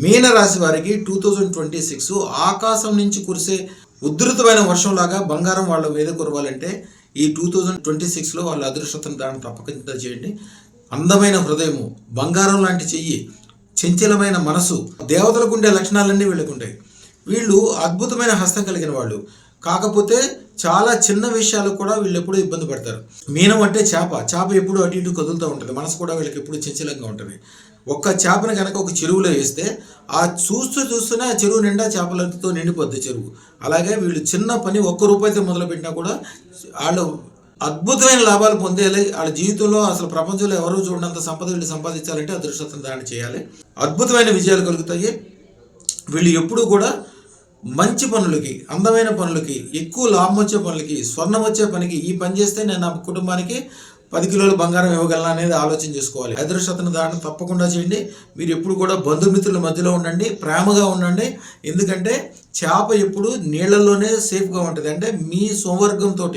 మీనరాశి వారికి 2026 ఆకాశం నుంచి కురిసే ఉధృతమైన వర్షంలాగా బంగారం వాళ్ళ మీద కురవాలంటే ఈ 2026లో వాళ్ళ అదృష్టతను దాన్ని తప్పకుండా చేయండి. అందమైన హృదయము, బంగారం లాంటి చెయ్యి, చంచలమైన మనసు, దేవతలకు ఉండే లక్షణాలన్నీ వీళ్ళకుంటాయి. వీళ్ళు అద్భుతమైన హస్తం కలిగిన వాళ్ళు. కాకపోతే చాలా చిన్న విషయాలు కూడా వీళ్ళు ఎప్పుడూ ఇబ్బంది పడతారు. మీనం అంటే చేప ఎప్పుడు అటు ఇటు కదులుతూ ఉంటుంది. మనసు కూడా వీళ్ళకి ఎప్పుడు చంచలంగా ఉంటుంది. ఒక్క చేపను కనుక ఒక చెరువులో వేస్తే ఆ చూస్తూనే ఆ చెరువు నిండా చేపలతో నిండిపోద్ది చెరువు. అలాగే వీళ్ళు చిన్న పని ₹1 మొదలుపెట్టినా కూడా వాళ్ళు అద్భుతమైన లాభాలు పొందేయాలి. వాళ్ళ జీవితంలో అసలు ప్రపంచంలో ఎవరు చూడనంత సంపద వీళ్ళు సంపాదించాలంటే అదృష్టం దాన్ని చేయాలి. అద్భుతమైన విజయాలు కలుగుతాయి. వీళ్ళు ఎప్పుడూ కూడా మంచి పనులకి, అందమైన పనులకి, ఎక్కువ లాభం వచ్చే పనులకి, స్వర్ణం వచ్చే పనికి, ఈ పని చేస్తే నేను నా కుటుంబానికి 10 కిలోల బంగారం ఇవ్వగలను అనేది ఆలోచన చేసుకోవాలి. అదృష్టతను దాన్ని తప్పకుండా చేయండి. మీరు ఎప్పుడు కూడా బంధుమిత్రుల మధ్యలో ఉండండి, ప్రేమగా ఉండండి. ఎందుకంటే చేప ఎప్పుడు నీళ్లలోనే సేఫ్గా ఉంటుంది. అంటే మీ స్వవర్గంతో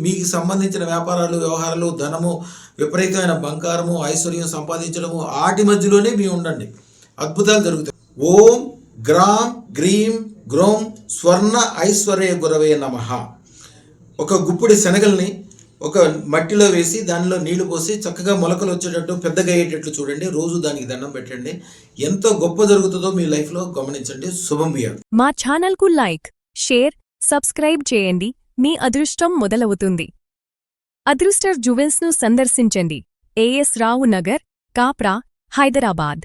మీకు సంబంధించిన వ్యాపారాలు, వ్యవహారాలు, ధనము, విపరీతమైన బంగారము, ఐశ్వర్యం సంపాదించడము, వాటి మధ్యలోనే మీరు ఉండండి. అద్భుతాలు జరుగుతాయి. ఓం గ్రాం గ్రీం గ్రోం స్వర్ణ ఐశ్వర్య గురవే నమః. ఒక గుప్పిడి శనగల్ని ఒక మట్టిలో వేసి దానిలో నీళ్లు పోసి చక్కగా మొలకలు వచ్చేటట్టు పెద్దగా అయ్యేటట్లు చూడండి. రోజు దానికి దండం పెట్టండి. ఎంతో గొప్ప జరుగుతుందో మీ లైఫ్లో గమనించండి. శుభం బియార్. మా ఛానల్కు లైక్, షేర్, సబ్స్క్రైబ్ చేయండి. మీ అదృష్టం మొదలవుతుంది. అదృస్టర్ జ్యువెల్స్ను సందర్శించండి. ఏఎస్ రావు నగర్, కాప్రా, హైదరాబాద్.